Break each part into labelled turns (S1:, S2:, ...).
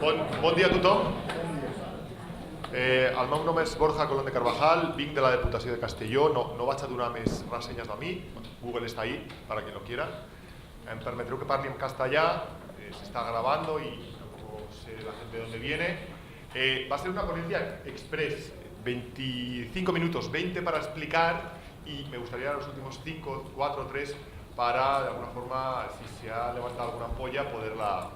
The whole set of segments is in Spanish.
S1: Bon dia a tothom. El meu nom és Borja Colón de Carvajal, vinc de la Diputació de Castelló, no vaig a donar més ressenyes de mi, Google está ahí, para quien lo quiera. Em permetreu que parli en castellà, se está grabando y tampoco sé la gente de dónde viene. Va a ser una ponencia express, 25 minutos, 20 para explicar y me gustaría los últimos 5, 4 o 3 para, de alguna forma, si se ha levantado alguna ampolla, poderla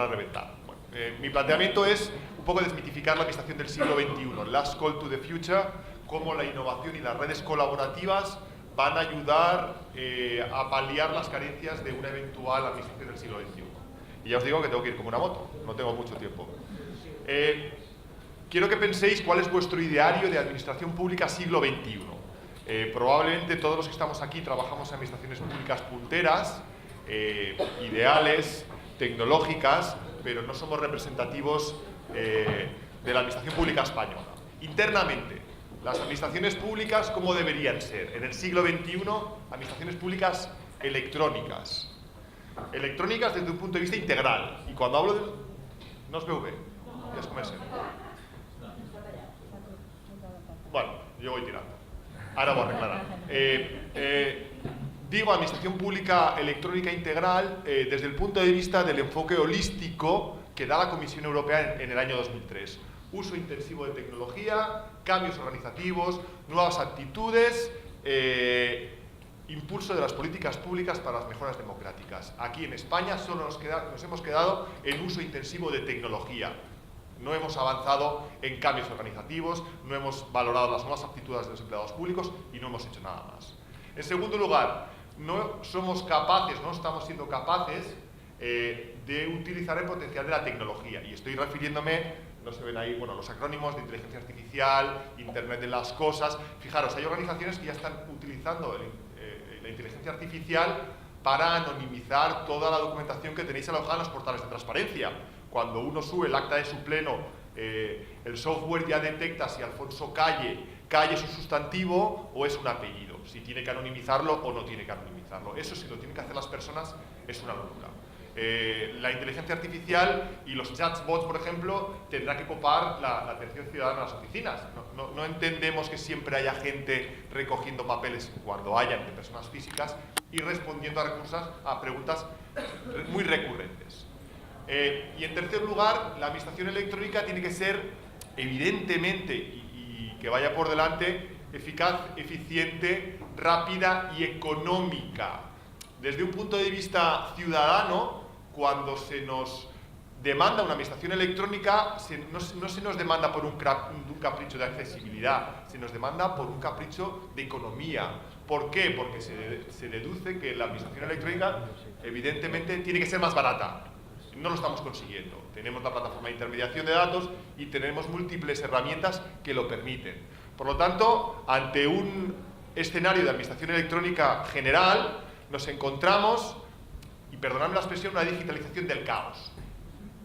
S1: reventar. Bueno, mi planteamiento es un poco desmitificar la administración del siglo XXI, Last Call to the Future, cómo la innovación y las redes colaborativas van a ayudar a paliar las carencias de una eventual administración del siglo XXI. Y ya os digo que tengo que ir como una moto, no tengo mucho tiempo. Quiero que penséis cuál es vuestro ideario de administración pública siglo XXI. Probablemente todos los que estamos aquí trabajamos en administraciones públicas punteras, ideales, tecnológicas, pero no somos representativos de la administración pública española. Internamente, las administraciones públicas, ¿cómo deberían ser? En el siglo XXI, administraciones públicas electrónicas. Electrónicas desde un punto de vista integral. Y cuando hablo de... No os veo bien. Ya es comerse. Bueno, yo voy tirando. Ahora voy a aclarar. Digo administración pública electrónica integral desde el punto de vista del enfoque holístico que da la Comisión Europea en el año 2003. Uso intensivo de tecnología, cambios organizativos, nuevas actitudes, impulso de las políticas públicas para las mejoras democráticas. Aquí en España solo nos hemos quedado en uso intensivo de tecnología. No hemos avanzado en cambios organizativos, no hemos valorado las nuevas aptitudes de los empleados públicos y no hemos hecho nada más. En segundo lugar, no somos capaces, no estamos siendo capaces de utilizar el potencial de la tecnología. Y estoy refiriéndome, no se ven ahí, bueno, los acrónimos de inteligencia artificial, Internet de las cosas. Fijaros, hay organizaciones que ya están utilizando la inteligencia artificial para anonimizar toda la documentación que tenéis alojada en los portales de transparencia. Cuando uno sube el acta de su pleno, el software ya detecta si Alfonso Calle es un sustantivo o es un apellido, si tiene que anonimizarlo o no tiene que anonimizarlo. Eso, si lo tienen que hacer las personas, es una locura. La inteligencia artificial y los chatbots, por ejemplo, tendrá que copar la atención ciudadana en las oficinas. No entendemos que siempre haya gente recogiendo papeles cuando hayan de personas físicas y respondiendo a preguntas muy recurrentes. Y en tercer lugar, la administración electrónica tiene que ser, evidentemente, y que vaya por delante, eficaz, eficiente, rápida y económica. Desde un punto de vista ciudadano, cuando se nos demanda una administración electrónica, no se nos demanda por un capricho de accesibilidad, se nos demanda por un capricho de economía. ¿Por qué? Porque se deduce que la administración electrónica, evidentemente, tiene que ser más barata. No lo estamos consiguiendo. Tenemos la plataforma de intermediación de datos y tenemos múltiples herramientas que lo permiten. Por lo tanto, ante un escenario de administración electrónica general, nos encontramos, y perdonadme la expresión, una digitalización del caos.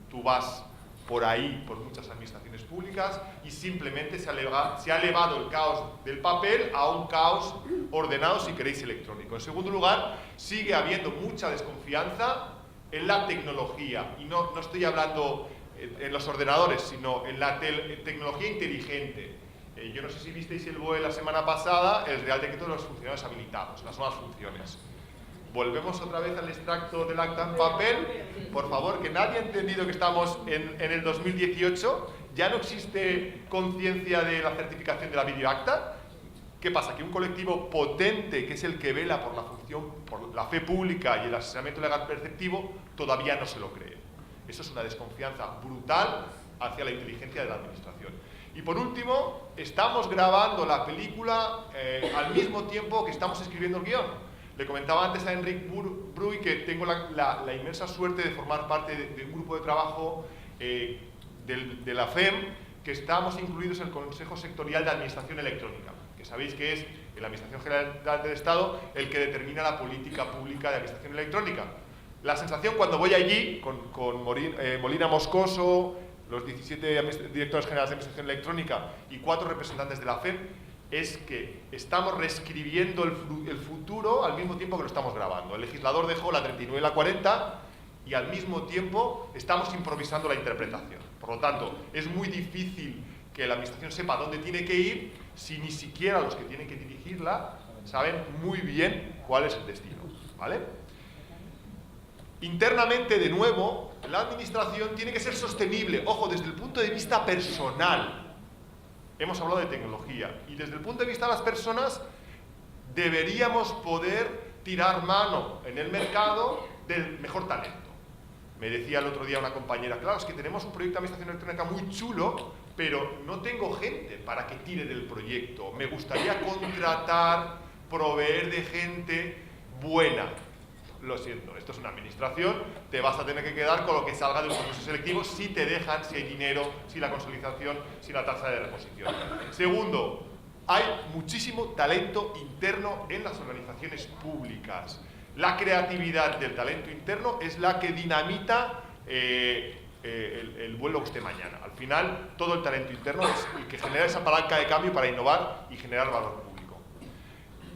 S1: Tú vas por ahí, por muchas administraciones públicas, y simplemente se ha elevado el caos del papel a un caos ordenado, si queréis, electrónico. En segundo lugar, sigue habiendo mucha desconfianza en la tecnología, y no estoy hablando en los ordenadores, sino en la tecnología inteligente. Yo no sé si visteis el BOE la semana pasada, el Real Decreto de los funcionarios habilitados, las nuevas funciones. Volvemos otra vez al extracto del acta en papel. Por favor, que nadie ha entendido que estamos en el 2018. Ya no existe conciencia de la certificación de la videoacta. ¿Qué pasa? Que un colectivo potente, que es el que vela por la función, por la fe pública y el asesoramiento legal perceptivo, todavía no se lo cree. Eso es una desconfianza brutal hacia la inteligencia de la administración. Y por último, estamos grabando la película al mismo tiempo que estamos escribiendo el guión. Le comentaba antes a Enric Bruy que tengo la inmensa suerte de formar parte de un grupo de trabajo de la FEM, que estamos incluidos en el Consejo Sectorial de Administración Electrónica, que sabéis que es la Administración General del Estado el que determina la política pública de administración electrónica. La sensación cuando voy allí, con Molina Moscoso, los 17 directores generales de administración electrónica y 4 representantes de la FEM, es que estamos reescribiendo el futuro al mismo tiempo que lo estamos grabando. El legislador dejó la 39 y la 40 y al mismo tiempo estamos improvisando la interpretación. Por lo tanto, es muy difícil que la administración sepa dónde tiene que ir si ni siquiera los que tienen que dirigirla saben muy bien cuál es el destino, ¿vale? Internamente, de nuevo, la administración tiene que ser sostenible, ojo, desde el punto de vista personal. Hemos hablado de tecnología, y desde el punto de vista de las personas deberíamos poder tirar mano en el mercado del mejor talento. Me decía el otro día una compañera, claro, es que tenemos un proyecto de administración electrónica muy chulo, pero no tengo gente para que tire del proyecto. Me gustaría contratar, proveer de gente buena. Lo siento, esto es una administración, te vas a tener que quedar con lo que salga de un proceso selectivo si te dejan, si hay dinero, si la consolidación, si la tasa de reposición. Segundo, hay muchísimo talento interno en las organizaciones públicas. La creatividad del talento interno es la que dinamita el vuelo usted mañana. Al final, todo el talento interno es el que genera esa palanca de cambio para innovar y generar valor público.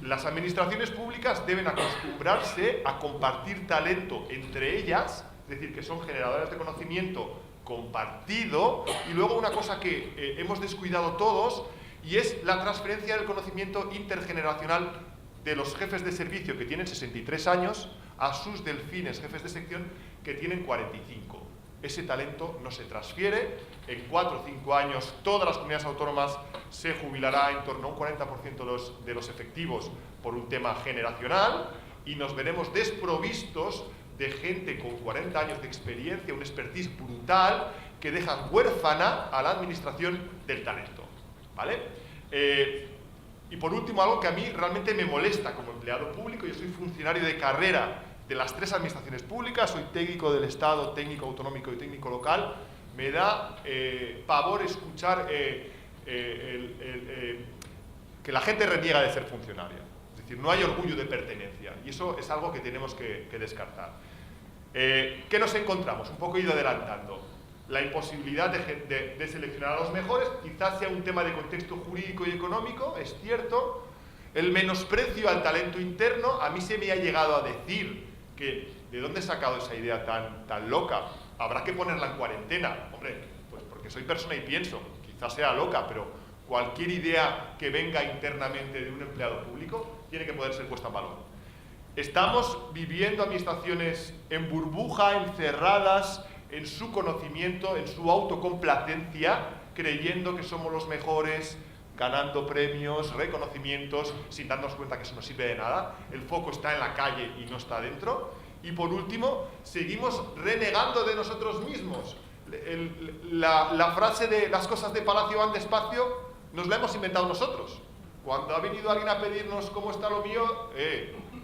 S1: Las administraciones públicas deben acostumbrarse a compartir talento entre ellas, es decir, que son generadoras de conocimiento compartido, y luego una cosa que hemos descuidado todos, y es la transferencia del conocimiento intergeneracional de los jefes de servicio que tienen 63 años a sus delfines, jefes de sección, que tienen 45. Ese talento no se transfiere. En 4 o 5 años todas las comunidades autónomas se jubilará en torno a un 40% de los efectivos por un tema generacional, y nos veremos desprovistos de gente con 40 años de experiencia, un expertise brutal, que dejan huérfana a la administración del talento, ¿vale? Y por último, algo que a mí realmente me molesta como empleado público. Yo soy funcionario de carrera de las 3 administraciones públicas, soy técnico del Estado, técnico autonómico y técnico local. Me da pavor escuchar que la gente reniega de ser funcionaria. Es decir, no hay orgullo de pertenencia, y eso es algo que tenemos que descartar. ¿Qué nos encontramos? Un poco he ido adelantando. La imposibilidad de seleccionar a los mejores, quizás sea un tema de contexto jurídico y económico, es cierto. El menosprecio al talento interno, a mí se me ha llegado a decir que ¿de dónde he sacado esa idea tan loca? Habrá que ponerla en cuarentena. Hombre, pues porque soy persona y pienso, quizás sea loca, pero cualquier idea que venga internamente de un empleado público tiene que poder ser puesta en valor. Estamos viviendo administraciones en burbuja, encerradas en su conocimiento, en su autocomplacencia, creyendo que somos los mejores, ganando premios, reconocimientos, sin darnos cuenta que eso no sirve de nada. El foco está en la calle y no está dentro. Y por último, seguimos renegando de nosotros mismos. La frase de las cosas de palacio van despacio nos la hemos inventado nosotros. Cuando ha venido alguien a pedirnos cómo está lo mío,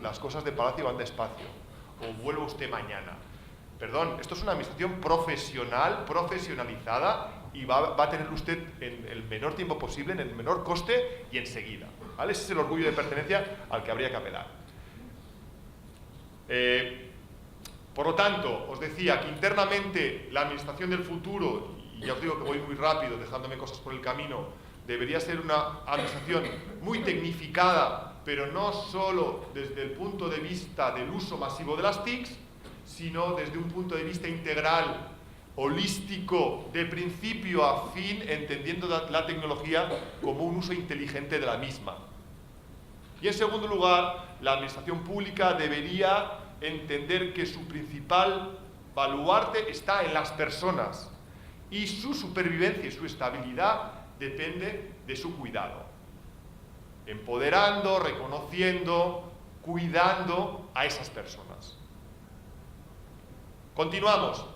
S1: las cosas de palacio van despacio, o vuelva usted mañana. Perdón, esto es una administración profesional, profesionalizada, y va a tener usted en el menor tiempo posible, en el menor coste y enseguida, ¿vale? Ese es el orgullo de pertenencia al que habría que apelar. Por lo tanto, os decía que internamente la administración del futuro, y ya os digo que voy muy rápido, dejándome cosas por el camino, debería ser una administración muy tecnificada, pero no solo desde el punto de vista del uso masivo de las TICs, sino desde un punto de vista integral, holístico, de principio a fin, entendiendo la tecnología como un uso inteligente de la misma. Y en segundo lugar, la administración pública debería entender que su principal baluarte está en las personas, y su supervivencia y su estabilidad depende de su cuidado, empoderando, reconociendo, cuidando a esas personas. Continuamos.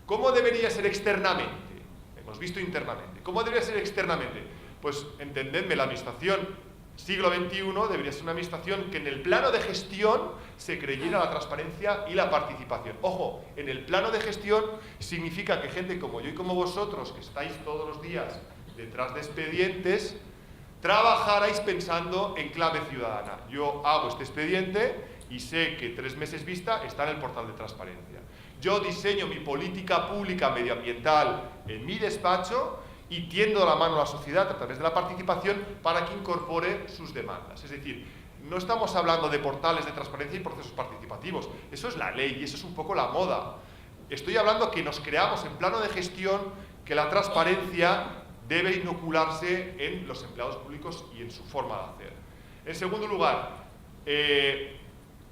S1: ¿Cómo debería ser externamente? Hemos visto internamente. ¿Cómo debería ser externamente? Pues entendedme, la administración siglo XXI debería ser una administración que en el plano de gestión se creyera la transparencia y la participación. Ojo, en el plano de gestión significa que gente como yo y como vosotros, que estáis todos los días detrás de expedientes, trabajarais pensando en clave ciudadana. Yo hago este expediente y sé que 3 meses vista está en el portal de transparencia. Yo diseño mi política pública medioambiental en mi despacho y tiendo la mano a la sociedad a través de la participación para que incorpore sus demandas. Es decir, no estamos hablando de portales de transparencia y procesos participativos. Eso es la ley y eso es un poco la moda. estoy hablando que nos creamos en plano de gestión que la transparencia debe inocularse en los empleados públicos y en su forma de hacer. En segundo lugar,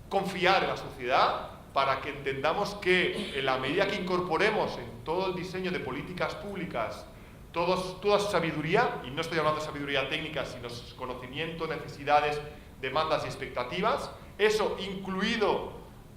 S1: confiar en la sociedad para que entendamos que en la medida que incorporemos en todo el diseño de políticas públicas toda su sabiduría, y no estoy hablando de sabiduría técnica, sino conocimiento, necesidades, demandas y expectativas, eso incluido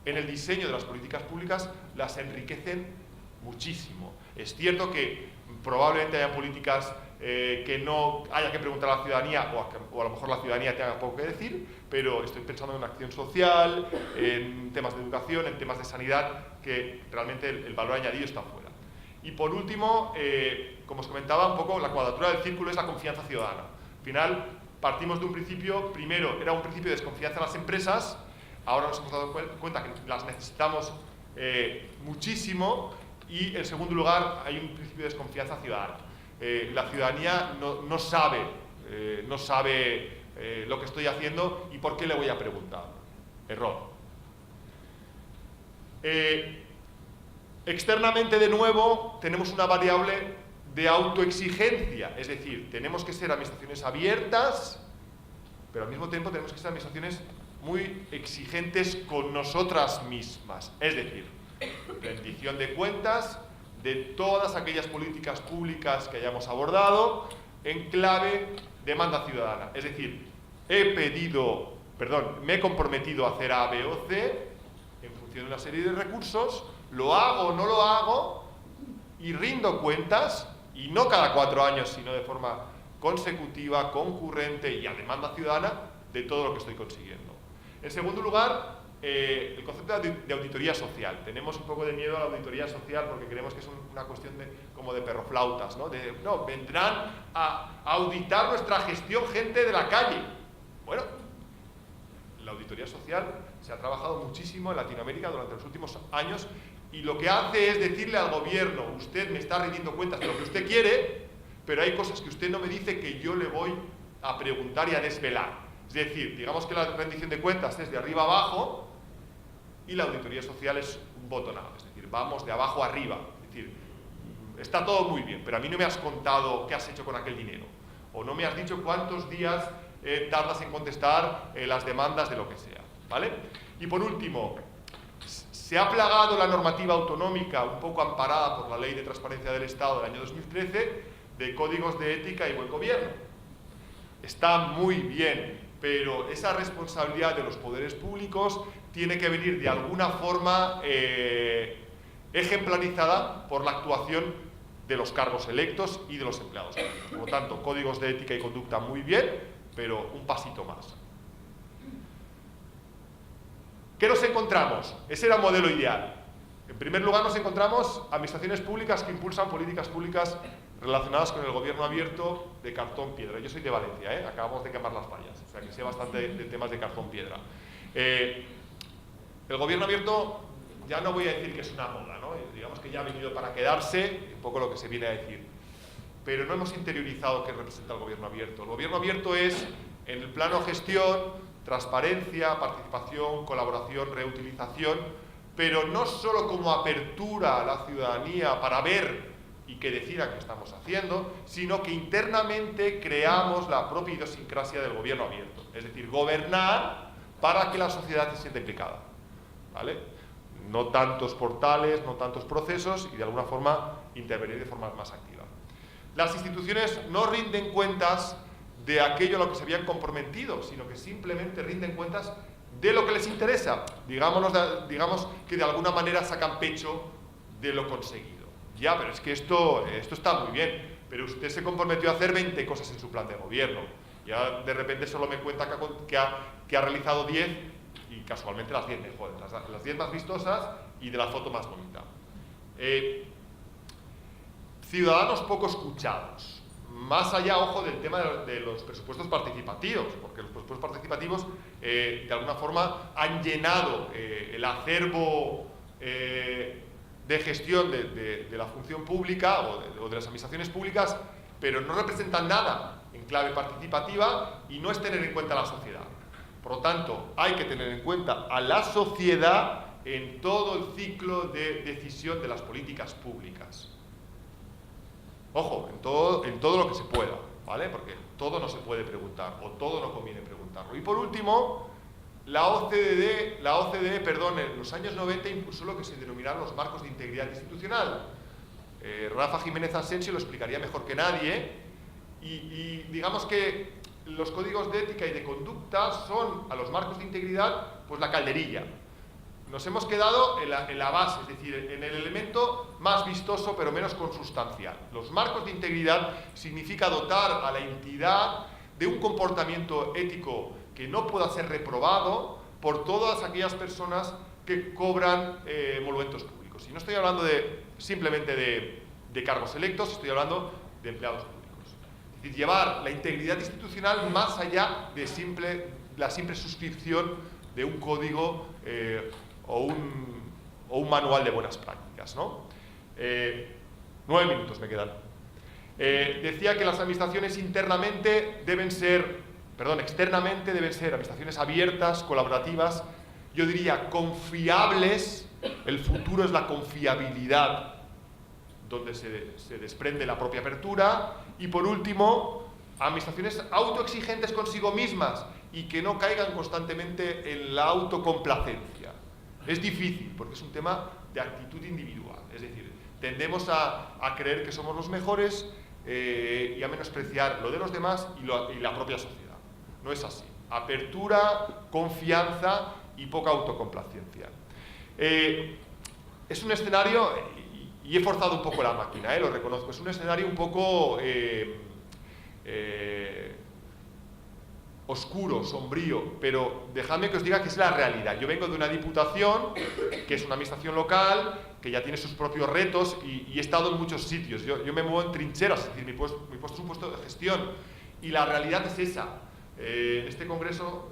S1: en el diseño de las políticas públicas, las enriquecen muchísimo. Es cierto que probablemente haya políticas que no haya que preguntar a la ciudadanía, o a lo mejor la ciudadanía tenga poco que decir, pero estoy pensando en una acción social, en temas de educación, en temas de sanidad, que realmente el valor añadido está fuera. Y por último, como os comentaba, un poco la cuadratura del círculo es la confianza ciudadana. Al final, partimos de un principio, primero era un principio de desconfianza en las empresas, ahora nos hemos dado cuenta que las necesitamos muchísimo, y en segundo lugar hay un principio de desconfianza ciudadana. La ciudadanía no sabe lo que estoy haciendo y por qué le voy a preguntar. Error. Externamente, de nuevo, tenemos una variable de autoexigencia, es decir, tenemos que ser administraciones abiertas, pero al mismo tiempo tenemos que ser administraciones muy exigentes con nosotras mismas, es decir, rendición de cuentas de todas aquellas políticas públicas que hayamos abordado en clave demanda ciudadana, es decir, me he comprometido a hacer A, B o C en función de una serie de recursos, lo hago o no lo hago y rindo cuentas, y no cada 4 años, sino de forma consecutiva, concurrente y a demanda ciudadana de todo lo que estoy consiguiendo. En segundo lugar, el concepto de auditoría social. Tenemos un poco de miedo a la auditoría social porque creemos que es una cuestión como de perroflautas, ¿no? Vendrán a auditar nuestra gestión gente de la calle. Bueno, la auditoría social se ha trabajado muchísimo en Latinoamérica durante los últimos años, y lo que hace es decirle al gobierno: usted me está rindiendo cuentas de lo que usted quiere, pero hay cosas que usted no me dice que yo le voy a preguntar y a desvelar. Es decir, digamos que la rendición de cuentas es de arriba abajo y la auditoría social es un bottom-up, es decir, vamos de abajo arriba. Es decir, está todo muy bien, pero a mí no me has contado qué has hecho con aquel dinero, o no me has dicho cuántos días tardas en contestar las demandas de lo que sea, ¿vale? Y por último, se ha plagado la normativa autonómica, un poco amparada por la Ley de Transparencia del Estado del año 2013, de códigos de ética y buen gobierno. Está muy bien, pero esa responsabilidad de los poderes públicos tiene que venir de alguna forma ejemplarizada por la actuación de los cargos electos y de los empleados públicos. Por lo tanto, códigos de ética y conducta muy bien, pero un pasito más. ¿Qué nos encontramos? Ese era el modelo ideal. En primer lugar, nos encontramos administraciones públicas que impulsan políticas públicas relacionadas con el gobierno abierto de cartón-piedra. Yo soy de Valencia, acabamos de quemar las vallas, o sea que sé bastante de temas de cartón-piedra. El gobierno abierto, ya no voy a decir que es una moda, ¿no? Digamos que ya ha venido para quedarse, un poco lo que se viene a decir. Pero no hemos interiorizado qué representa el gobierno abierto. El gobierno abierto es, en el plano gestión, transparencia, participación, colaboración, reutilización, pero no solo como apertura a la ciudadanía para ver y que decida qué estamos haciendo, sino que internamente creamos la propia idiosincrasia del gobierno abierto, es decir, gobernar para que la sociedad se sienta implicada, ¿vale? No tantos portales, no tantos procesos, y de alguna forma intervenir de forma más activa. Las instituciones no rinden cuentas de aquello a lo que se habían comprometido, sino que simplemente rinden cuentas de lo que les interesa. Digamos que de alguna manera sacan pecho de lo conseguido. Ya, pero es que esto está muy bien, pero usted se comprometió a hacer 20 cosas en su plan de gobierno. Ya de repente solo me cuenta que ha realizado 10, y casualmente las 10 mejores, las 10 más vistosas y de la foto más bonita. Ciudadanos poco escuchados. Más allá, ojo, del tema de los presupuestos participativos, porque los presupuestos participativos de alguna forma han llenado el acervo de gestión de la función pública o de las administraciones públicas, pero no representan nada en clave participativa y no es tener en cuenta a la sociedad. Por lo tanto, hay que tener en cuenta a la sociedad en todo el ciclo de decisión de las políticas públicas. Ojo, en todo lo que se pueda, ¿vale? Porque todo no se puede preguntar, o todo no conviene preguntarlo. Y por último, la OCDE, en los años 90 impulsó lo que se denominaron los marcos de integridad institucional. Rafa Jiménez Asensio lo explicaría mejor que nadie, y digamos que los códigos de ética y de conducta son, a los marcos de integridad, pues la calderilla. Nos hemos quedado en la base, es decir, en el elemento más vistoso pero menos consustancial. Los marcos de integridad significa dotar a la entidad de un comportamiento ético que no pueda ser reprobado por todas aquellas personas que cobran emolumentos públicos. Y no estoy hablando simplemente de cargos electos, estoy hablando de empleados públicos. Es decir, llevar la integridad institucional más allá de la simple suscripción de un código o un manual de buenas prácticas, ¿no? 9 minutos me quedan. Decía que las administraciones externamente deben ser administraciones abiertas, colaborativas, yo diría confiables. El futuro es la confiabilidad, donde se desprende la propia apertura. Y por último, administraciones autoexigentes consigo mismas y que no caigan constantemente en la autocomplacencia. Es difícil, porque es un tema de actitud individual. Es decir, tendemos a creer que somos los mejores y a menospreciar lo de los demás y la propia sociedad. No es así. Apertura, confianza y poca autocomplacencia. Es un escenario, y he forzado un poco la máquina, lo reconozco, es un escenario un poco oscuro, sombrío, pero dejadme que os diga que es la realidad. Yo vengo de una diputación, que es una administración local, que ya tiene sus propios retos, y he estado en muchos sitios. Yo me muevo en trincheras, es decir, mi puesto es un puesto de gestión, y la realidad es esa. En este congreso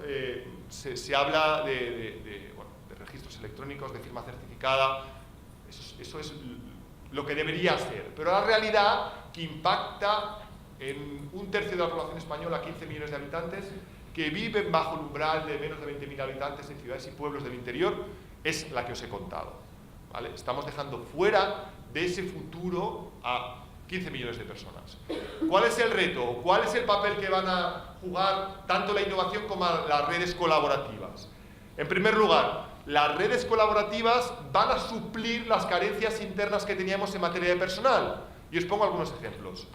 S1: se habla de registros electrónicos, de firma certificada. Eso es lo que debería ser, pero la realidad, que impacta en 1/3 de la población española, 15 millones de habitantes, que viven bajo el umbral de menos de 20.000 habitantes en ciudades y pueblos del interior, es la que os he contado, ¿vale? Estamos dejando fuera de ese futuro a 15 millones de personas. ¿Cuál es el reto? ¿Cuál es el papel que van a jugar tanto la innovación como las redes colaborativas? En primer lugar, las redes colaborativas van a suplir las carencias internas que teníamos en materia de personal. Y os pongo algunos ejemplos.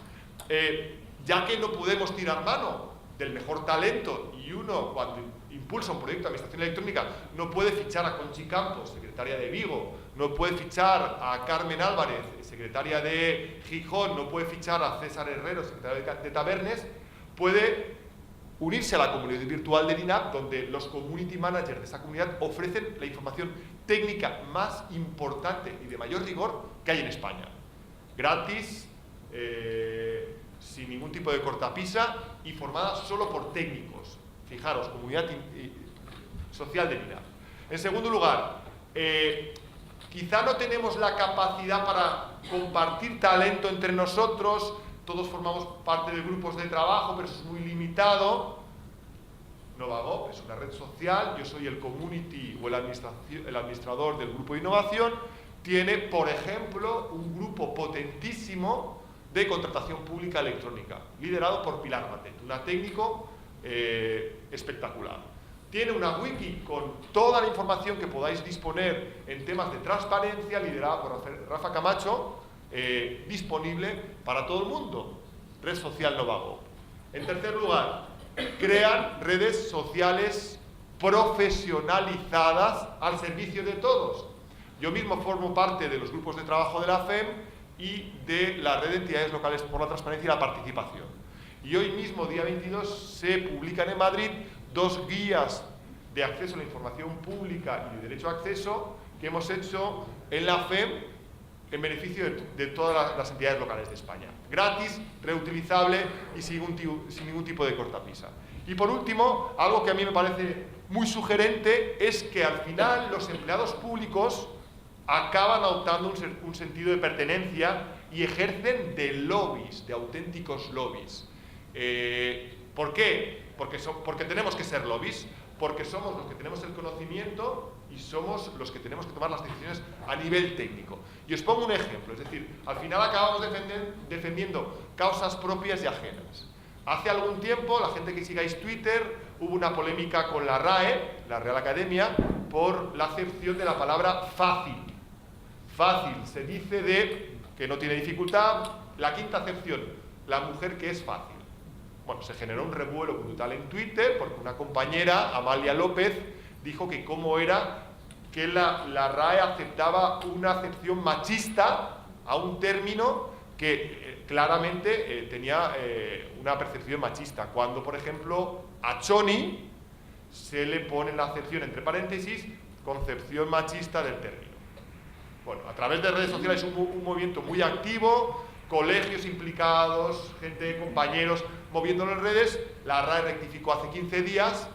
S1: Ya que no podemos tirar mano del mejor talento, y uno, cuando impulsa un proyecto de administración electrónica, no puede fichar a Conchi Campos, secretaria de Vigo, no puede fichar a Carmen Álvarez, secretaria de Gijón, no puede fichar a César Herrero, secretario de Tabernes, puede unirse a la comunidad virtual del INAP, donde los community managers de esa comunidad ofrecen la información técnica más importante y de mayor rigor que hay en España. Gratis, sin ningún tipo de cortapisa y formada solo por técnicos. Fijaros, comunidad social del INAP. En segundo lugar, quizá no tenemos la capacidad para compartir talento entre nosotros. Todos formamos parte de grupos de trabajo, pero eso es muy limitado. Novagop es una red social, yo soy el community o el administrador del grupo de innovación. Tiene, por ejemplo, un grupo potentísimo de contratación pública electrónica, liderado por Pilar Matet, una técnico espectacular. Tiene una wiki con toda la información que podáis disponer en temas de transparencia, liderada por Rafa Camacho, disponible para todo el mundo. Red social Novagop. En tercer lugar, crean redes sociales profesionalizadas al servicio de todos. Yo mismo formo parte de los grupos de trabajo de la FEM y de la red de entidades locales por la transparencia y la participación. Y hoy mismo, día 22, se publican en Madrid 2 guías de acceso a la información pública y de derecho a acceso que hemos hecho en la FEM en beneficio de todas las entidades locales de España. Gratis, reutilizable y sin ningún tipo de cortapisa. Y por último, algo que a mí me parece muy sugerente es que al final los empleados públicos acaban adoptando un sentido de pertenencia y ejercen de lobbies, de auténticos lobbies. ¿Por qué? Porque tenemos que ser lobbies, porque somos los que tenemos el conocimiento y somos los que tenemos que tomar las decisiones a nivel técnico. Y os pongo un ejemplo, es decir, al final acabamos defendiendo causas propias y ajenas. Hace algún tiempo, la gente que sigáis Twitter, hubo una polémica con la RAE, la Real Academia, por la acepción de la palabra fácil. Fácil se dice de que no tiene dificultad. La quinta acepción, la mujer que es fácil. Bueno, se generó un revuelo brutal en Twitter porque una compañera, Amalia López, dijo que cómo era que la RAE aceptaba una acepción machista a un término que claramente tenía una percepción machista. Cuando, por ejemplo, a choni se le pone la acepción entre paréntesis, concepción machista del término. Bueno, a través de redes sociales un movimiento muy activo, colegios implicados, gente, compañeros moviéndolo en redes. La RAE rectificó hace 15 días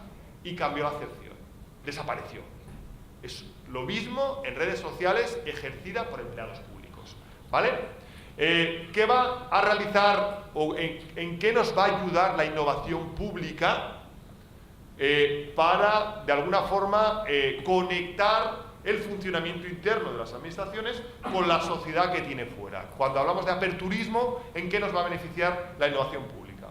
S1: y cambió la acepción. Desapareció. Es lo mismo en redes sociales ejercida por empleados públicos. ¿Vale? ¿Qué va a realizar o en qué nos va a ayudar la innovación pública para, de alguna forma, conectar el funcionamiento interno de las administraciones con la sociedad que tiene fuera? Cuando hablamos de aperturismo, ¿en qué nos va a beneficiar la innovación pública?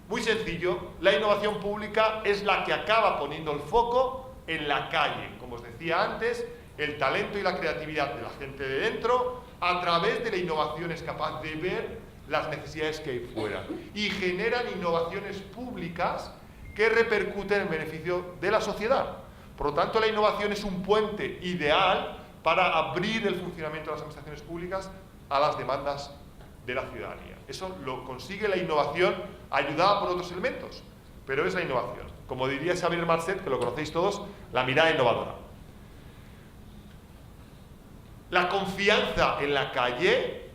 S1: Muy sencillo, la innovación pública es la que acaba poniendo el foco en la calle, como os decía antes, el talento y la creatividad de la gente de dentro, a través de la innovación es capaz de ver las necesidades que hay fuera y generan innovaciones públicas que repercuten en beneficio de la sociedad. Por lo tanto, la innovación es un puente ideal para abrir el funcionamiento de las administraciones públicas a las demandas de la ciudadanía. Eso lo consigue la innovación ayudada por otros elementos, pero es la innovación. Como diría Xavier Marcet, que lo conocéis todos, la mirada innovadora. La confianza en la calle,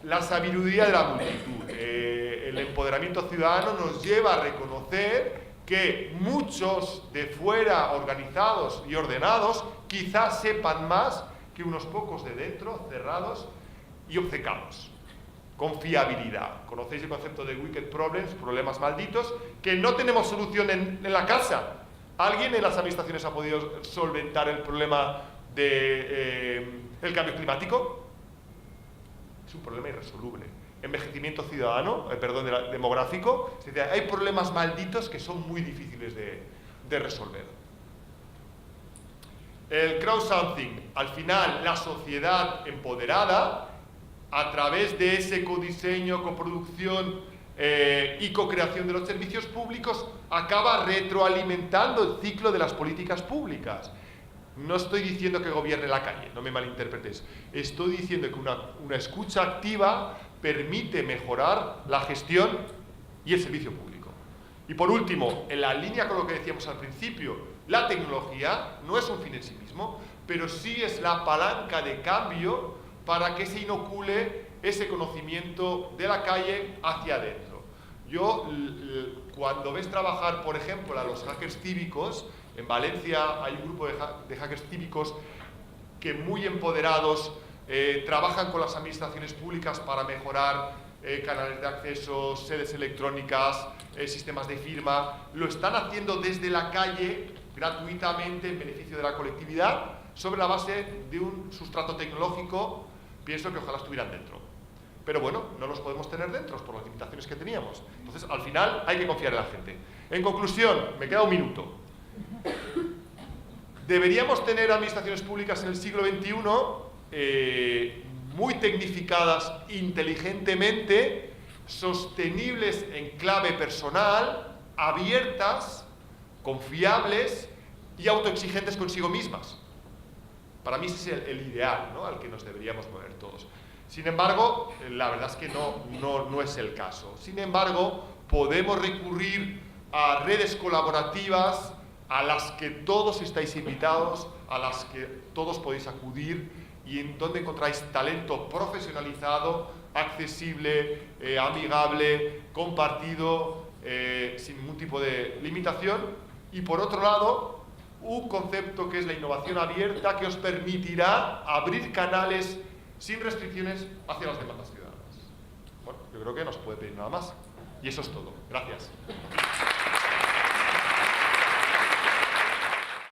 S1: la sabiduría de la multitud, el empoderamiento ciudadano nos lleva a reconocer que muchos de fuera organizados y ordenados quizás sepan más que unos pocos de dentro, cerrados y obcecados. Confiabilidad. Conocéis el concepto de wicked problems, problemas malditos, que no tenemos solución en la casa. ¿Alguien en las administraciones ha podido solventar el problema del cambio climático? Es un problema irresoluble. Envejecimiento ciudadano, demográfico, es decir, hay problemas malditos que son muy difíciles de resolver. El crowdsourcing, al final, la sociedad empoderada, a través de ese codiseño, coproducción y co-creación de los servicios públicos, acaba retroalimentando el ciclo de las políticas públicas. No estoy diciendo que gobierne la calle, no me malinterpretéis. Estoy diciendo que una escucha activa permite mejorar la gestión y el servicio público. Y por último, en la línea con lo que decíamos al principio, la tecnología no es un fin en sí mismo, pero sí es la palanca de cambio para que se inocule ese conocimiento de la calle hacia adentro. Yo, cuando ves trabajar, por ejemplo, a los hackers cívicos, en Valencia hay un grupo de hackers cívicos que muy empoderados trabajan con las administraciones públicas para mejorar canales de acceso, sedes electrónicas, sistemas de firma. Lo están haciendo desde la calle, gratuitamente, en beneficio de la colectividad, sobre la base de un sustrato tecnológico. Pienso que ojalá estuvieran dentro. Pero bueno, no los podemos tener dentro por las limitaciones que teníamos. Entonces, al final, hay que confiar en la gente. En conclusión, me queda un minuto. Deberíamos tener administraciones públicas en el siglo XXI muy tecnificadas inteligentemente, sostenibles en clave personal, abiertas, confiables y autoexigentes consigo mismas. Para mí ese es el ideal, ¿no?, al que nos deberíamos mover todos. Sin embargo, la verdad es que no es el caso. Sin embargo, podemos recurrir a redes colaborativas a las que todos estáis invitados, a las que todos podéis acudir y en donde encontráis talento profesionalizado, accesible, amigable, compartido, sin ningún tipo de limitación. Y por otro lado, un concepto que es la innovación abierta, que os permitirá abrir canales sin restricciones hacia las demandas ciudadanas. Bueno, yo creo que no se puede pedir nada más. Y eso es todo. Gracias.